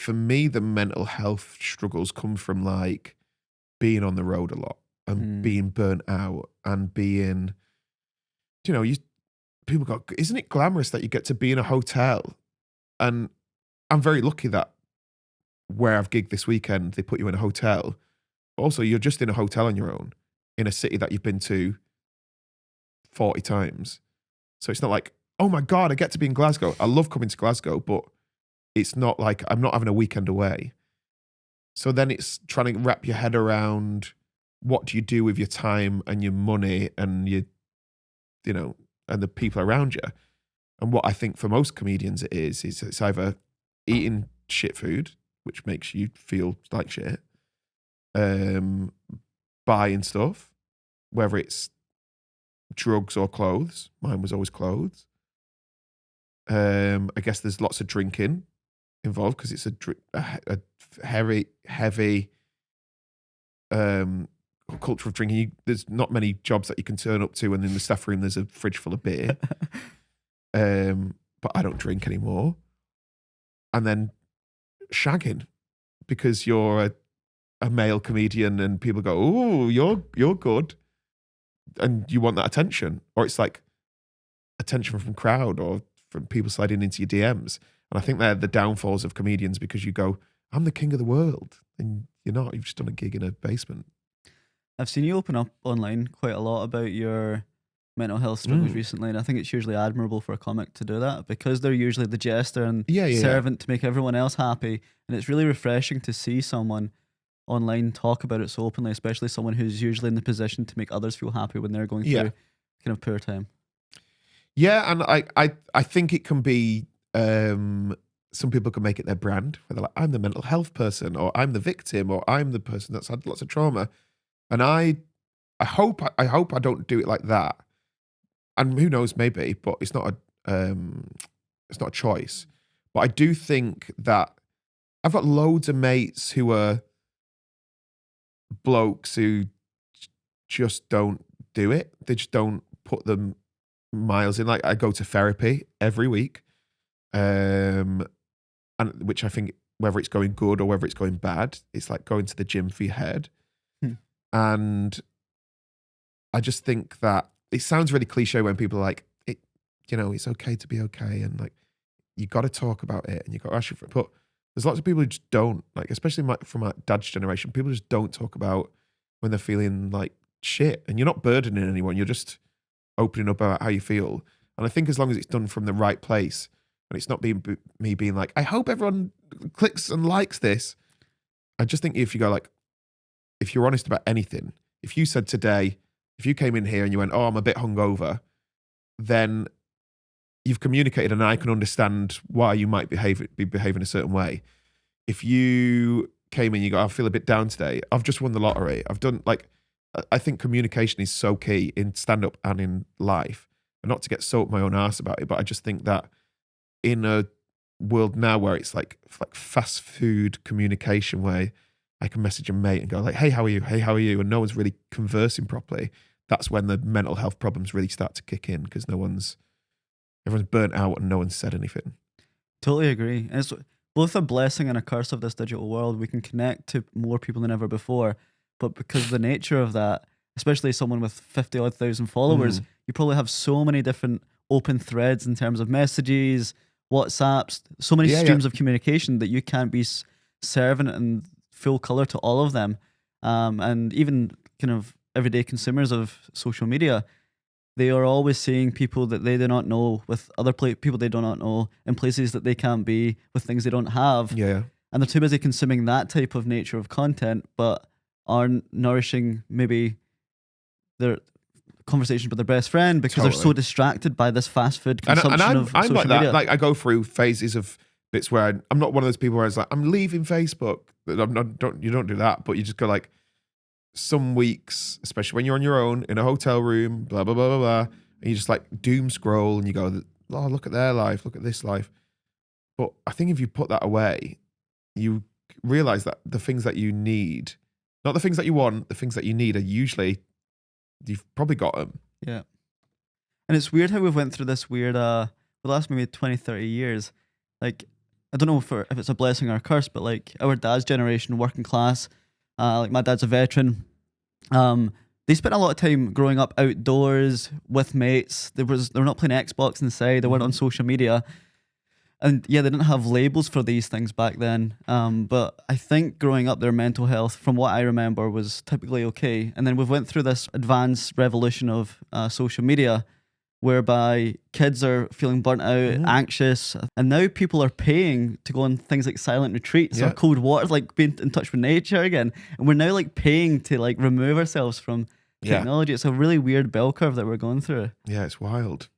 for me, the mental health struggles come from like being on the road a lot and being burnt out and being, people go, isn't it glamorous that you get to be in a hotel? And I'm very lucky that where I've gigged this weekend, they put you in a hotel. Also, you're just in a hotel on your own in a city that you've been to 40 times. So it's not like, oh my God, I get to be in Glasgow. I love coming to Glasgow, but it's not like I'm not having a weekend away. So then it's trying to wrap your head around what do you do with your time and your money and and the people around you. And what I think for most comedians it is it's either eating shit food, which makes you feel like shit, buying stuff, whether it's drugs or clothes. Mine was always clothes. I guess there's lots of drinking involved because it's a heavy culture of drinking. There's not many jobs that you can turn up to and in the staff room there's a fridge full of beer. But I don't drink anymore. And then shagging because you're a male comedian and people go, oh, you're good. And you want that attention. Or it's like attention from crowd or from people sliding into your DMs. And I think they're the downfalls of comedians because you go, I'm the king of the world. And you're not. You've just done a gig in a basement. I've seen you open up online quite a lot about your mental health struggles recently, and I think it's usually admirable for a comic to do that because they're usually the jester and servant to make everyone else happy. And it's really refreshing to see someone online talk about it so openly, especially someone who's usually in the position to make others feel happy when they're going through kind of poor time. Yeah, and I think it can be, some people can make it their brand, where they're like, I'm the mental health person, or I'm the victim, or I'm the person that's had lots of trauma. And I hope I don't do it like that. And who knows, maybe, but it's not a choice. But I do think that I've got loads of mates who are blokes who just don't do it. They just don't put them miles in. Like I go to therapy every week, and which I think whether it's going good or whether it's going bad, it's like going to the gym for your head. And I just think that it sounds really cliche when people are like, it's okay to be okay, and like you got to talk about it and you got to ask for it. But there's lots of people who just don't, like, especially from my dad's generation. People just don't talk about when they're feeling like shit, and you're not burdening anyone. You're just opening up about how you feel. And I think as long as it's done from the right place, and it's not me being like, I hope everyone clicks and likes this. I just think if you go like, if you're honest about anything, if you said today, if you came in here and you went, oh, I'm a bit hungover, then you've communicated and I can understand why you might be behaving a certain way. If you came in and you go, I feel a bit down today, I've just won the lottery. I think communication is so key in stand-up and in life. And not to get so up my own arse about it, but I just think that in a world now where it's like fast food communication, where I can message a mate and go like, hey, how are you? Hey, how are you? And no one's really conversing properly. That's when the mental health problems really start to kick in because everyone's burnt out and no one's said anything. Totally agree. And it's both a blessing and a curse of this digital world. We can connect to more people than ever before, but because of the nature of that, especially someone with 50,000 odd followers, you probably have so many different open threads in terms of messages, WhatsApps, so many streams of communication that you can't be servant and full color to all of them. And even kind of everyday consumers of social media, they are always seeing people that they do not know with other people they do not know in places that they can't be with things they don't have. And they're too busy consuming that type of nature of content, but aren't nourishing maybe their conversation with their best friend because they're so distracted by this fast food consumption of social like media. That. Like I go through phases of bits where I'm not one of those people where it's like, I'm leaving Facebook. You don't do that, but you just go like, some weeks, especially when you're on your own in a hotel room, blah, blah, blah, blah, blah, and you just like doom scroll and you go, oh, look at their life, look at this life. But I think if you put that away, you realize that the things that you need, not the things that you want, the things that you need are usually, you've probably got them. Yeah. And it's weird how we've went through this weird, the last maybe 20, 30 years, like I don't know if it's a blessing or a curse, but like our dad's generation, working class, like my dad's a veteran. They spent a lot of time growing up outdoors with mates. They were not playing Xbox inside. They weren't on social media, and yeah, they didn't have labels for these things back then. But I think growing up, their mental health, from what I remember, was typically okay. And then we've went through this advanced revolution of social media, whereby kids are feeling burnt out, anxious, and now people are paying to go on things like silent retreats or cold water, like being in touch with nature again. And we're now like paying to like remove ourselves from technology. It's a really weird bell curve that we're going through. Yeah, it's wild.